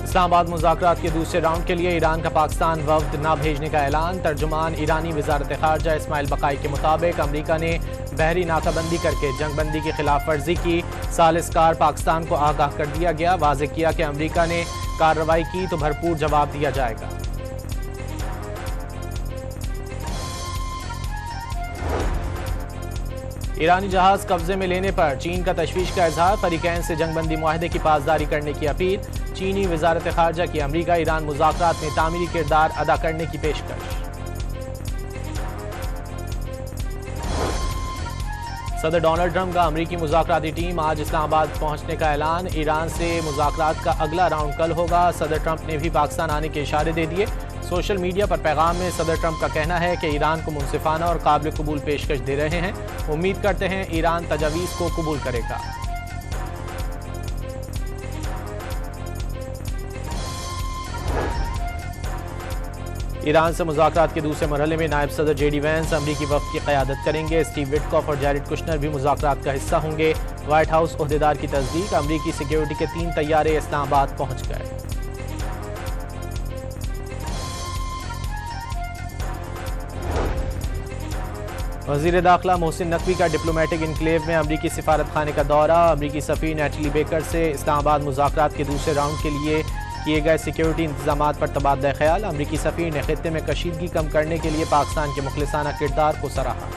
इस्लामाबाद मुज़ाकरात के दूसरे राउंड के लिए ईरान का पाकिस्तान वफ्द न भेजने का ऐलान। तर्जुमान ईरानी वज़ारत ख़ारजा इस्माइल बकाई के मुताबिक अमरीका ने बहरी नाकाबंदी करके जंगबंदी की खिलाफ वर्जी की। सालिसकार पाकिस्तान को आगाह कर दिया गया। वाज़ेह किया कि अमरीका ने कार्रवाई की तो भरपूर जवाब दिया जाएगा। ईरानी जहाज कब्जे में लेने पर चीन का तशवीश का इजहार। फरीकैन से जंगबंदी मुआहदे की पासदारी करने की अपील। चीनी वज़ारत ख़ारजा की अमरीका ईरान मुज़ाकरात में तामीरी किरदार अदा करने की पेशकश। सदर डोनाल्ड ट्रंप का अमरीकी मुज़ाकराती टीम आज इस्लामाबाद पहुंचने का ऐलान। ईरान से मुज़ाकरात का अगला राउंड कल होगा। सदर ट्रंप ने भी पाकिस्तान आने के इशारे दे दिए। सोशल मीडिया पर पैगाम में सदर ट्रंप का कहना है कि ईरान को मुनसिफाना और काबिल कबूल पेशकश दे रहे हैं। उम्मीद करते हैं ईरान तजावीज़ को कबूल करेगा। ईरान से मुज़ाकरात के दूसरे मरहले में नायब सदर जेडी वैंस अमरीकी वफ़द की क़यादत करेंगे। स्टीव विटकॉफ और जैरेड कुशनर भी मुज़ाकरात का हिस्सा होंगे। व्हाइट हाउस ओहदेदार की तस्दीक। अमरीकी सिक्योरिटी के 3 तैयारे इस्लामाबाद पहुंच गए। वज़ीर दाखिला मोहसिन नकवी का डिप्लोमेटिक इनक्लेव में अमरीकी सिफारत खाने का दौरा। अमरीकी सफ़ीर नैटली बेकर से इस्लामाबाद मुज़ाकरात के दूसरे राउंड के लिए किए गए सिक्योरिटी इंतजामात पर तबादला ख्याल। अमरीकी सफ़ीर ने खित्ते में कशीदगी कम करने के लिए पाकिस्तान के मुखलिसाना किरदार को सराहा।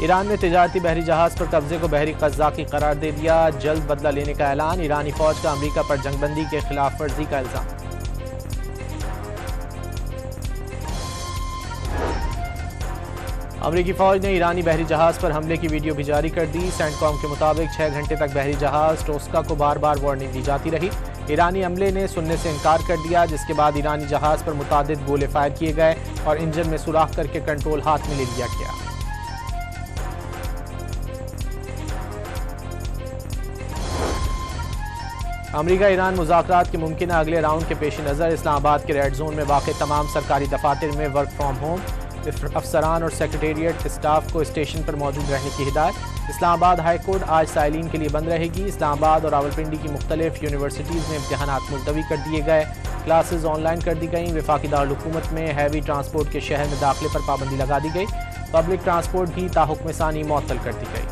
ईरान ने तिजारती बहरी जहाज पर कब्जे को बहरी क़ज़्ज़ाक़ी करार दे दिया। जल्द बदला लेने का ऐलान। ईरानी फ़ौज का अमरीका पर जंगबंदी के खिलाफ वर्जी का इल्ज़ाम। अमरीकी फ़ौज ने ईरानी बहरी जहाज़ पर हमले की वीडियो भी जारी कर दी। सेंटकॉम के मुताबिक 6 घंटे तक बहरी जहाज़ टोस्का को बार बार वार्निंग दी जाती रही। ईरानी अमले ने सुनने से इनकार कर दिया, जिसके बाद ईरानी जहाज़ पर मुतादिद गोले फायर किए गए और इंजन में सुराख करके कंट्रोल हाथ में ले लिया गया। अमरीका ईरान मुज़ाकरात के मुमकिन अगले राउंड के पेश नज़र इस्लामाबाद के रेड जोन में वाक़ तमाम सरकारी दफातर में वर्क फ्राम होम। अफसरान और सेक्रेटेरिएट स्टाफ को स्टेशन पर मौजूद रहने की हिदायत। इस्लामाबाद हाई कोर्ट आज साइलिन के लिए बंद रहेगी। इस्लामाबाद और रावलपिंडी की मुख्तलिफ यूनिवर्सिटीज़ में इम्तहानात मुलतवी कर दिए गए। क्लासेज ऑनलाइन कर दी गई। वफाकी दारुल हुकूमत में हैवी ट्रांसपोर्ट के शहर में दाखिले पर पाबंदी लगा दी गई। पब्लिक ट्रांसपोर्ट भी ताहुक्म सानी मुअत्तल कर दी गई।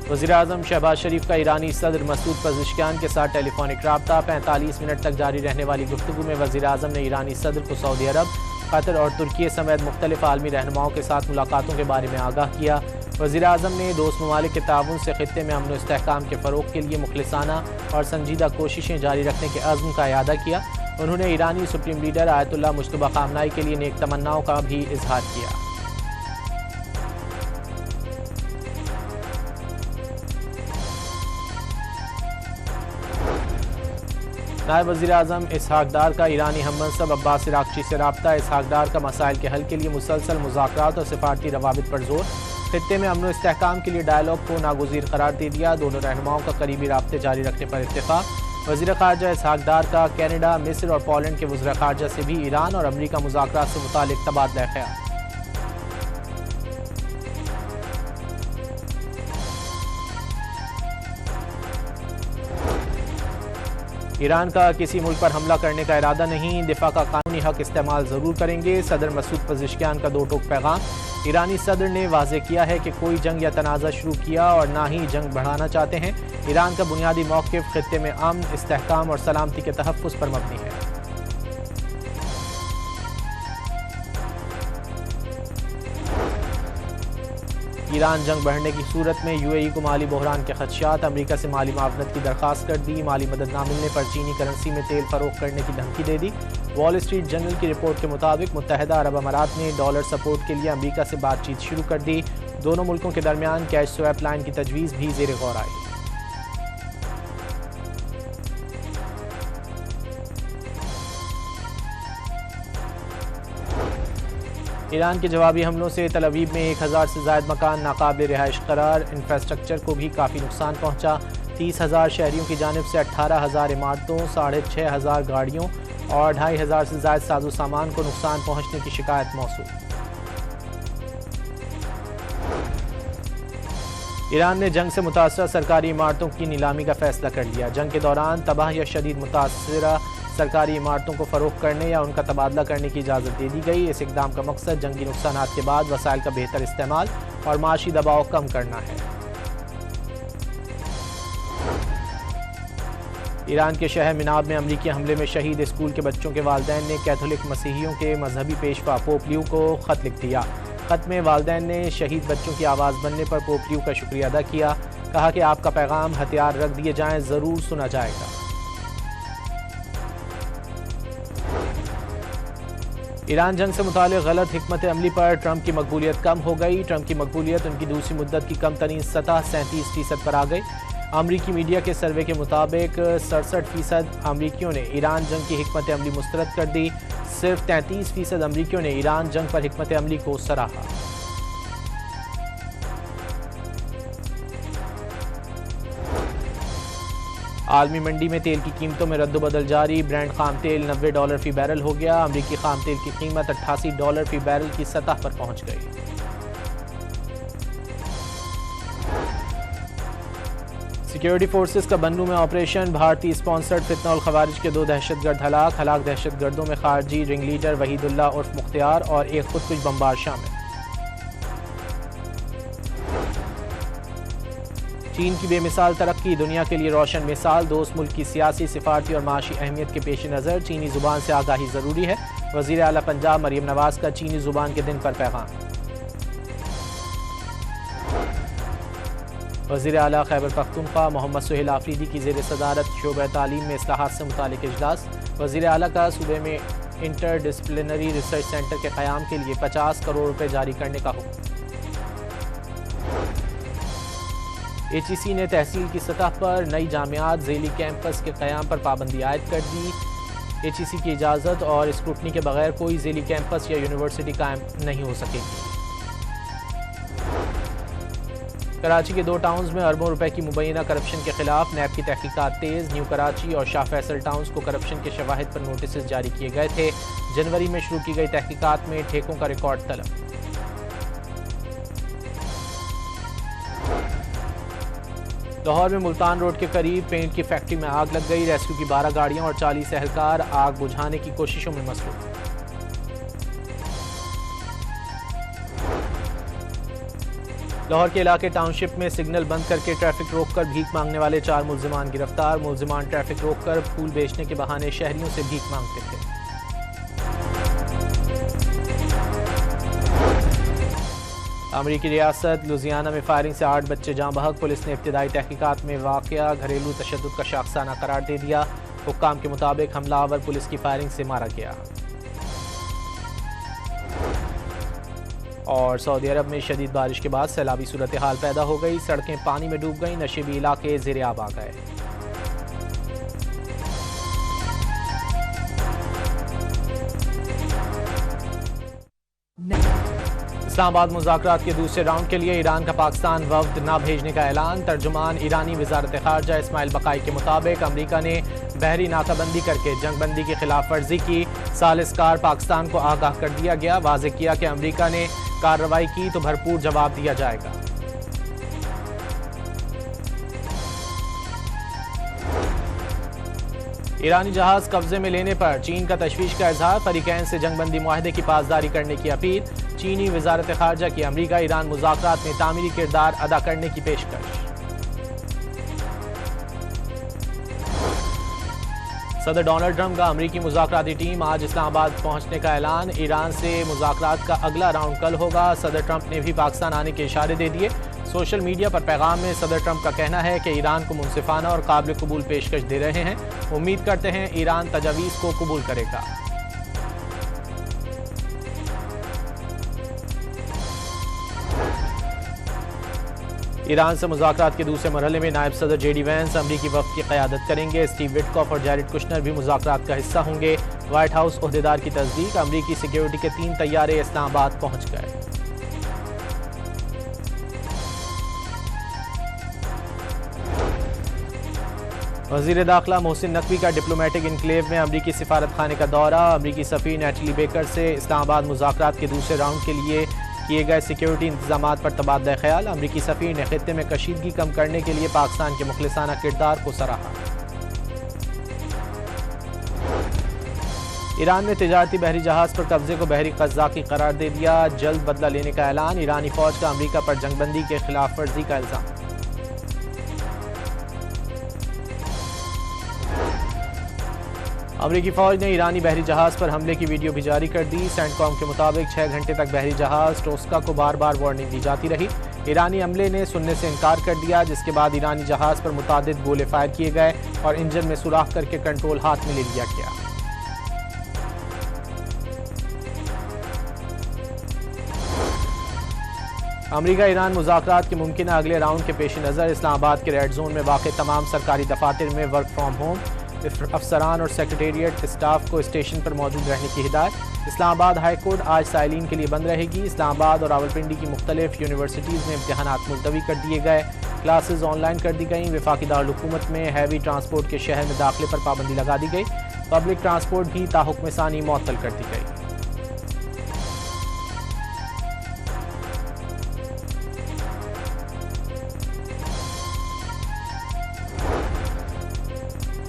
वज़ीर-ए-आज़म शहबाज शरीफ का ईरानी सदर मसूद पज़ेश्कियान के साथ टेलीफोनिक रब्ता। 45 मिनट तक जारी रहने वाली गुफ्तगू में वज़ीर-ए-आज़म ने ईरानी सदर को सऊदी अरब, कतर और तुर्की समेत मुख्तलिफ आलमी रहनुमाओं के साथ मुलाकातों के बारे में आगाह किया। वज़ीर-ए-आज़म ने दोस्त ममालिक के ताउन से खित्ते में अमन व इस्तेहकाम के फ़रोग़ के लिए मुखलिसाना और संजीदा कोशिशें जारी रखने के अज़्म का इआदा किया। उन्होंने ईरानी सुप्रीम लीडर आयतुल्लाह मुज्तबा ख़ामनाई के लिए नेक तमन्नाओं का भी इजहार किया। नायब वज़ीर-ए-आज़म इसहाक डार का ईरानी हममनसब अब्बास इराक़ची से रब्ता। इसहाक डार का मसाइल के हल के लिए मुसलसल मुज़ाकरात और सिफारती रवाबित पर जोर। खित्ते में अमन व इस्तेहकाम के लिए डायलॉग को नागुज़ीर करार दे दिया। दोनों रहनुमाओं का करीबी राब्ते जारी रखने पर इत्तेफाक। वज़ीर ख़ारजा इसहाक डार का कैनेडा, मिस्र और पोलैंड के वज़ीर ख़ारजा से भी ईरान और अमरीका मुज़ाकरात से मुतालिक तबादला ख्याल। ईरान का किसी मुल्क पर हमला करने का इरादा नहीं। दिफा का कानूनी हक इस्तेमाल ज़रूर करेंगे। सदर मसूद पज़ेश्कियान का 2 टोक पैगाम। ईरानी सदर ने वाज़ेह किया है कि कोई जंग या तनाज़ा शुरू किया और ना ही जंग बढ़ाना चाहते हैं। ईरान का बुनियादी मौक़िफ़ खित्ते में अमन, इस्तेहकाम और सलामती के तहफ़्फ़ुज़ पर मबनी है। ईरान जंग बढ़ने की सूरत में यूएई को माली बहरान के खदशात। अमरीका से माली मुआवनत की दरख्वास्त कर दी। माली मदद न मिलने पर चीनी करेंसी में तेल फरोख्त करने की धमकी दे दी। वॉल स्ट्रीट जर्नल की रिपोर्ट के मुताबिक मुत्तहिदा अरब अमारात ने डॉलर सपोर्ट के लिए अमरीका से बातचीत शुरू कर दी। दोनों मुल्कों के दरमियान कैश स्वैप लाइन की तजवीज़ भी ज़ेर गौर आई। ईरान के जवाबी हमलों से तल अवीव में 1000 से ज़ायद मकान नाकाबिल रिहाइश करार। इंफ्रास्ट्रक्चर को भी काफ़ी नुकसान पहुँचा। 30,000 शहरियों की जानिब से 18,000 इमारतों, 6,500 गाड़ियों और 2500 से ज्यादा साजो सामान को नुकसान पहुंचने की शिकायत मौसूल। ईरान ने जंग से मुतासरा सरकारी इमारतों की नीलामी का फैसला कर लिया। जंग के दौरान तबाह या शदीद मुतासरा सरकारी इमारतों को फरोख्त करने या उनका तबादला करने की इजाज़त दे दी गई। इस इक़दाम का मकसद जंगी नुकसानात के बाद वसाइल का बेहतर इस्तेमाल और माशी दबाव कम करना है। ईरान के शहर मिनाब में अमरीकी हमले में शहीद स्कूल के बच्चों के वालिदैन ने कैथोलिक मसीहियों के मजहबी पेशवा पोप लियो को खत लिख दिया। खत में वालिदैन ने शहीद बच्चों की आवाज़ बनने पर पोप लियो का शुक्रिया अदा किया। कहा कि आपका पैगाम हथियार रख दिए जाएं, ज़रूर सुना जाएगा। ईरान जंग से मुताल्लिक़ गलत हिकमत अमली पर ट्रंप की मकबूलियत कम हो गई। ट्रंप की मकबूलियत उनकी दूसरी मुद्दत की कम तरीन सतह 37% पर आ गई। अमरीकी मीडिया के सर्वे के मुताबिक 67% अमरीकियों ने ईरान जंग की हिकमत अमली मुस्तरद कर दी। सिर्फ 33% अमरीकियों ने ईरान जंग पर हिकमत अमली को सराहा। आलमी मंडी में तेल की कीमतों में रद्दोबदल जारी। ब्रांड खाम तेल $90 फी बैरल हो गया। अमरीकी खाम तेल की कीमत $88 फी बैरल की सतह पर पहुंच गई। सिक्योरिटी फोर्सेस का बन्नू में ऑपरेशन। भारतीय स्पॉन्सर्ड फितनौल खवारिज के 2 दहशतगर्द हलाक दहशतगर्दों में खारजी रिंग लीडर वहीदुल्ला उर्फ मुख्तियार और एक खुदकुश बमबार शामिल। चीन की बेमिसाल तरक्की दुनिया के लिए रोशन मिसाल। दोस्त मुल्क की सियासी, सिफारती और माशी अहमियत के पेश नज़र चीनी जुबान से आगाही ज़रूरी है। वज़ीर आला पंजाब मरियम नवाज का चीनी जुबान के दिन पर पैगाम। वज़ीर आला खैबर पख्तूनख्वा मोहम्मद सुहेल आफरीदी की ज़ेर सदारत शोबा तालीम में इस्लाहात से मुतालिक इजलास। वज़ीर आला का सूबे में इंटर डिसिप्लिनरी रिसर्च सेंटर के क़याम के लिए 50 करोड़ रुपए जारी करने का हुक्म। HEC ने तहसील की सतह पर नई जामियात झेली कैंपस के क़याम पर पाबंदी आयद कर दी। HEC की इजाज़त और स्क्रूटनी के बगैर कोई झेली कैंपस या यूनिवर्सिटी कायम नहीं हो सकेगी। कराची के 2 टाउन्स में अरबों रुपए की मुबैना करप्शन के खिलाफ नैब की तहकीकात तेज। न्यू कराची और शाह फैसल टाउन्स को करप्शन के शवाहिद पर नोटिस जारी किए गए थे। जनवरी में शुरू की गई तहकीकात में ठेकों का रिकॉर्ड तलब। लाहौर में मुल्तान रोड के करीब पेंट की फैक्ट्री में आग लग गई। रेस्क्यू की 12 गाड़ियां और 40 एहलकार आग बुझाने की कोशिशों में मसरूफ। लाहौर के इलाके टाउनशिप में सिग्नल बंद करके ट्रैफिक रोककर भीख मांगने वाले 4 मुल्जिमान गिरफ्तार। मुल्जिमान ट्रैफिक रोककर फूल बेचने के बहाने शहरियों से भीख मांगते थे। अमरीकी रियासत लुजियाना में फायरिंग से 8 बच्चे जाँ बहक। पुलिस ने इब्तिदाई तहकीकात में वाक़या घरेलू तशद्दुद का शाखसाना करार दे दिया। हुक्काम के मुताबिक हमलावर पुलिस की फायरिंग से मारा गया। और सऊदी अरब में शदीद बारिश के बाद सैलाबी सूरत हाल पैदा हो गई। सड़कें पानी में डूब गई। नशेबी इलाके ज़ेरे आब आ गए। इस्लामाबाद मुज़ाकरात के दूसरे राउंड के लिए ईरान का पाकिस्तान वफ्द न भेजने का ऐलान। तर्जुमान ईरानी वज़ारत ख़ारजा इस्माइल बकाई के मुताबिक अमरीका ने बहरी नाकाबंदी करके जंगबंदी की खिलाफ वर्जी की। सालिसकार पाकिस्तान को आगाह कर दिया गया। वाज़ेह किया कि अमरीका ने कार्रवाई की तो भरपूर जवाब दिया जाएगा। ईरानी जहाज कब्जे में लेने पर चीन का तशवीश का इजहार। फरीकैन से जंगबंदी मुआहदे की पासदारी करने की अपील। चीनी वज़ारत ख़ारजा की अमरीका ईरान मुज़ाकरात में तामीरी किरदार अदा करने की पेशकश। सदर डोनाल्ड ट्रंप का अमरीकी मुज़ाकराती टीम आज इस्लामाबाद पहुंचने का ऐलान। ईरान से मुज़ाकरात का अगला राउंड कल होगा। सदर ट्रंप ने भी पाकिस्तान आने के इशारे दे दिए। सोशल मीडिया पर पैगाम में सदर ट्रंप का कहना है कि ईरान को मुनसिफाना और काबिल कबूल पेशकश दे रहे हैं। उम्मीद करते हैं ईरान तजावीज़ को कबूल करेगा। ईरान से मुज़ाकरात के दूसरे मरहले में नायब सदर JD वैंस अमरीकी वफ़द की क़यादत करेंगे। स्टीव विटकॉफ और जैरेड कुशनर भी मुज़ाकरात का हिस्सा होंगे। व्हाइट हाउस ओहदेदार की तस्दीक। अमरीकी सिक्योरिटी के 3 तैयारे इस्लामाबाद पहुंच गए। वज़ीर दाखिला मोहसिन नकवी का डिप्लोमेटिक इनक्लेव में अमरीकी सिफारत खाने का दौरा। अमरीकी सफ़ीर नेटली बेकर से इस्लामाबाद मुज़ाकरात के दूसरे राउंड के लिए किए गए सिक्योरिटी इंतजामात पर तबादला ख्याल। अमरीकी सफ़ीर ने खित्ते में कशीदगी कम करने के लिए पाकिस्तान के मुखलिसाना किरदार को सराहा। ईरान ने तिजारती बहरी जहाज पर कब्जे को बहरी क़ज़्ज़ाक़ी करार दे दिया। जल्द बदला लेने का ऐलान। ईरानी फौज का अमरीका पर जंगबंदी के खिलाफ वर्जी का इल्ज़ाम। अमरीकी फौज ने ईरानी बहरी जहाज पर हमले की वीडियो भी जारी कर दी। सेंटकॉम के मुताबिक 6 घंटे तक बहरी जहाज टोस्का को बार बार वार्निंग दी जाती रही। ईरानी अमले ने सुनने से इनकार कर दिया, जिसके बाद ईरानी जहाज पर मुतादिद गोले फायर किए गए और इंजन में सुराख करके कंट्रोल हाथ में ले लिया गया। अमरीका ईरान मुज़ाकरात के मुमकिन अगले राउंड के पेश नज़र इस्लामाबाद के रेड जोन में वाक़ तमाम सरकारी दफातर में वर्क फ्राम होम अफसरान और सेक्रेटेरिएट स्टाफ को स्टेशन पर मौजूद रहने की हिदायत। इस्लामाबाद हाई कोर्ट आज साइलिन के लिए बंद रहेगी। इस्लामाबाद और रावलपिंडी की मुख्तलिफ यूनिवर्सिटीज़ में इम्तहानात मुलतवी कर दिए गए। क्लासेज ऑनलाइन कर दी गई। वफाकी दारुल-हुकूमत में हैवी ट्रांसपोर्ट के शहर में दाखिले पर पाबंदी लगा दी गई। पब्लिक ट्रांसपोर्ट भी ताहुक्म सानी मुअत्तल कर दी गई।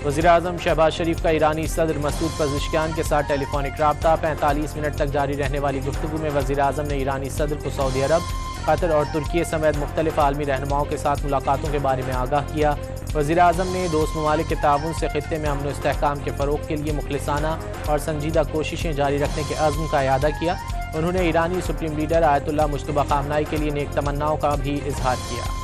वज़ीर-ए-आज़म शहबाज शरीफ का ईरानी सदर मसूद पज़ेश्कियान के साथ टेलीफोनिक रब्ता। 45 मिनट तक जारी रहने वाली गुफ्तगू में वज़ीर-ए-आज़म ने ईरानी सदर को सऊदी अरब, कतर और तुर्की समेत मुख्तलिफ आलमी रहनुमाओं के साथ मुलाकातों के बारे में आगाह किया। वज़ीर-ए-आज़म ने दोस्त ममालिक के ताउन से खित्ते में अमन व इस्तेहकाम के फ़रोग़ के लिए मुखलिसाना और संजीदा कोशिशें जारी रखने के अज़्म का इआदा किया। उन्होंने ईरानी सुप्रीम लीडर आयतुल्लाह मुज्तबा ख़ामनाई के लिए नेक तमन्नाओं का भी इजहार किया।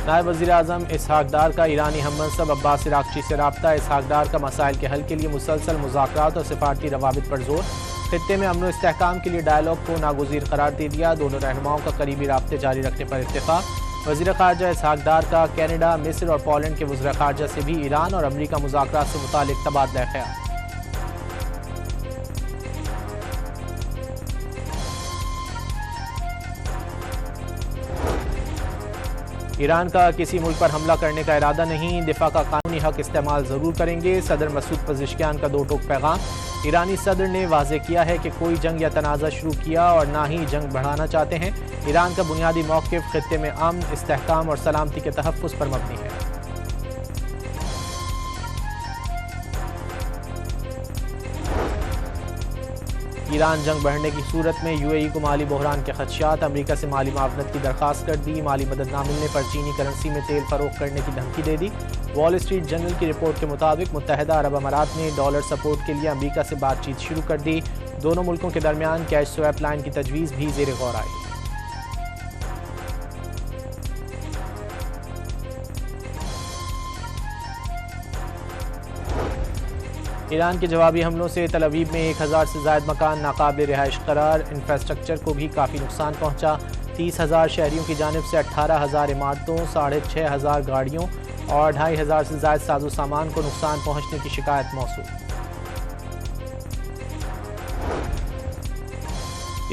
नायब वज़ीर-ए-आज़म इसहाक डार का ईरानी हममनसब अब्बास इराक़ची से रब्ता। इसहाक डार का मसाइल के हल के लिए मुसलसल मुज़ाकरात और सिफारती रवाबित पर जोर। खित्ते में अमन व इस्तेहकाम के लिए डायलॉग को नागुज़ीर करार दे दिया। दोनों रहनुमाओं का करीबी राब्ते जारी रखने पर इत्तेफाक। वज़ीर ख़ारजा इसहाक डार का कैनेडा, मिस्र और पोलैंड के वज़ीर ख़ारजा से भी ईरान और अमरीका मुज़ाकरात से मुतालिक तबादला ख्याल। ईरान का किसी मुल्क पर हमला करने का इरादा नहीं, दिफा का कानूनी हक इस्तेमाल ज़रूर करेंगे। सदर मसूद पज़ेश्कियान का दो टोक पैगाम। ईरानी सदर ने वाज़ेह किया है कि कोई जंग या तनाज़ा शुरू किया और ना ही जंग बढ़ाना चाहते हैं। ईरान का बुनियादी मौक़िफ़ खित्ते में अमन, इस्तेहकाम और सलामती के तहफ़्फ़ुज़ पर मबनी है। ईरान जंग बढ़ने की सूरत में यूएई को माली बहरान के खदशात। अमरीका से माली मुआवनत की दरख्वास्त कर दी। माली मदद न मिलने पर चीनी करेंसी में तेल फरोख्त करने की धमकी दे दी। वॉल स्ट्रीट जर्नल की रिपोर्ट के मुताबिक मुत्तहिदा अरब अमारात ने डॉलर सपोर्ट के लिए अमरीका से बातचीत शुरू कर दी। दोनों मुल्कों के दरमियान कैश स्वैप लाइन की तजवीज़ भी ज़ेर गौर आई। ईरान के जवाबी हमलों से तल अवीव में 1000 से ज़ायद मकान नाकाबिल रिहाइश करार। इंफ्रास्ट्रक्चर को भी काफ़ी नुकसान पहुँचा। 30,000 शहरियों की जानिब से 18,000 इमारतों, 6,500 गाड़ियों और 2,500 से ज़ायद साजो सामान को नुकसान पहुँचने की शिकायत मौसूल।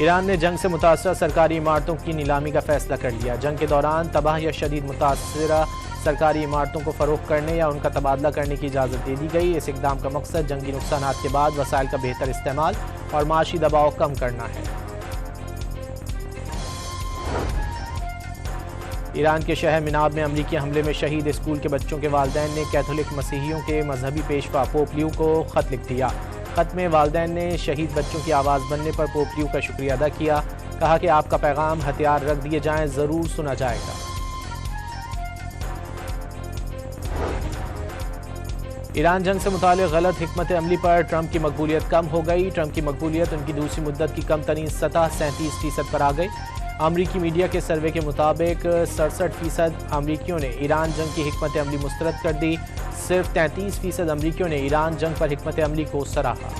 ईरान ने जंग से मुतासरा सरकारी इमारतों की नीलामी का फैसला कर लिया। जंग के दौरान तबाह या शदीद मुतासरा सरकारी इमारतों को फ़रोख्त करने या उनका तबादला करने की इजाज़त दे दी गई। इस इक़दाम का मकसद जंगी नुकसानात के बाद वसाइल का बेहतर इस्तेमाल और माशी दबाव कम करना है। ईरान के शहर मिनाब में अमरीकी हमले में शहीद स्कूल के बच्चों के वालिदैन ने कैथोलिक मसीहियों के मजहबी पेशवा पोप लियो को ख़त लिख दिया। ख़त में वालिदैन ने शहीद बच्चों की आवाज़ बनने पर पोप लियो का शुक्रिया अदा किया। कहा कि आपका पैगाम हथियार रख दिए जाएँ, ज़रूर सुना जाएगा। ईरान जंग से मुताल्लिक़ गलत हिकमत अमली पर ट्रंप की मकबूलियत कम हो गई। ट्रंप की मकबूलियत उनकी दूसरी मुद्दत की कम तरीन सतह 37% पर आ गई। अमरीकी मीडिया के सर्वे के मुताबिक 67% अमरीकियों ने ईरान जंग की हिकमत अमली मुस्तरद कर दी। सिर्फ 33% अमरीकियों ने ईरान जंग पर हिकमत अमली को सराहा।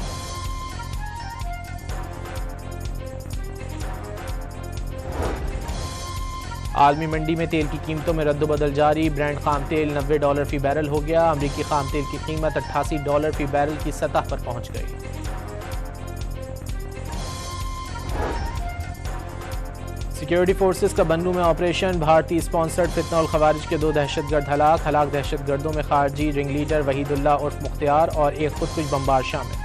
आलमी मंडी में तेल की कीमतों में रद्दबदल जारी। ब्रांड खाम तेल $90 फी बैरल हो गया। अमरीकी खाम तेल की कीमत $88 फी बैरल की सतह पर पहुंच गई। सिक्योरिटी फोर्सेस का बन्नू में ऑपरेशन, भारतीय स्पॉन्सर्ड फितना और खवारिज के 2 दहशतगर्द हलाक दहशतगर्दों में खारजी रिंग लीडर वहीदुल्ला उर्फ मुख्तियार और एक खुदकुश बमबार शामिल।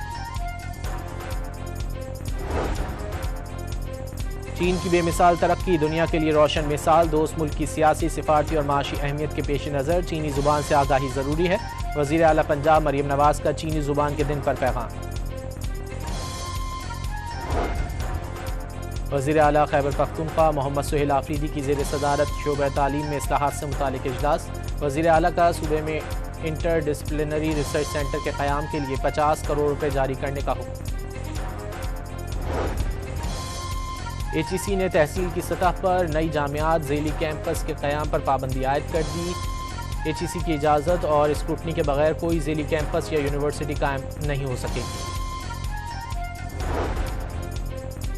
चीन की बेमिसाल तरक्की दुनिया के लिए रोशन मिसाल, दोस्त मुल्क की सियासी, सिफारती और माशी अहमियत के पेश नज़र चीनी जुबान से आगाही ज़रूरी है। वज़ीर आला पंजाब मरियम नवाज का चीनी जुबान के दिन पर पैगाम। वज़ीर आला खैबर पख्तूनख्वा मोहम्मद सुहेल आफरीदी की ज़ेर सदारत शोबा तालीम में इस्लाहात से मुतालिक इजलास। वज़ीर आला का सूबे में इंटर डिसिप्लिनरी रिसर्च सेंटर के क़याम के लिए 50 करोड़ रुपए जारी करने का हुक्म। HEC ने तहसील की सतह पर नई जामियात झेली कैंपस के क़याम पर पाबंदी आयद कर दी। HEC की इजाज़त और स्क्रूटनी के बगैर कोई झेली कैंपस या यूनिवर्सिटी कायम नहीं हो सकेगी।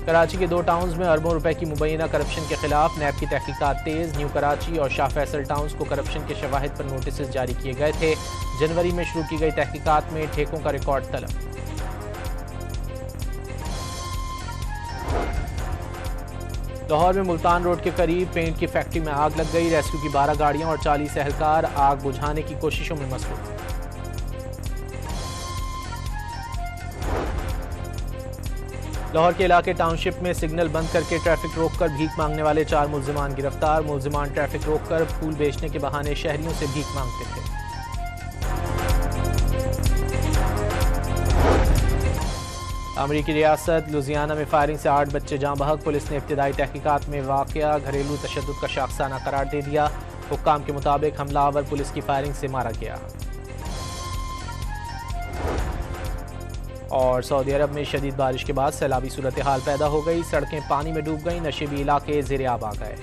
कराची के 2 टाउन्स में अरबों रुपए की मुबैना करप्शन के खिलाफ नैब की तहकीकात तेज। न्यू कराची और शाह फैसल टाउन्स को करप्शन के शवाहिद पर नोटिस जारी किए गए थे। जनवरी में शुरू की गई तहकीकात में ठेकों का रिकॉर्ड तलब। लाहौर में मुल्तान रोड के करीब पेंट की फैक्ट्री में आग लग गई। रेस्क्यू की 12 गाड़ियां और 40 एहलकार आग बुझाने की कोशिशों में मसरूफ। लाहौर के इलाके टाउनशिप में सिग्नल बंद करके ट्रैफिक रोककर भीख मांगने वाले 4 मुल्जिमान गिरफ्तार। मुल्जिमान ट्रैफिक रोककर फूल बेचने के बहाने शहरियों से भीख मांगते थे। अमरीकी रियासत लुजियाना में फायरिंग से 8 बच्चे जाँ बहक। पुलिस ने इब्तिदाई तहकीकात में वाक़या घरेलू तशद्दुद का शाखसाना करार दे दिया। हुक्काम के मुताबिक हमलावर पुलिस की फायरिंग से मारा गया। और सऊदी अरब में शदीद बारिश के बाद सैलाबी सूरत हाल पैदा हो गई। सड़कें पानी में डूब गईं, नशेबी इलाके ज़ेर आब आ गए।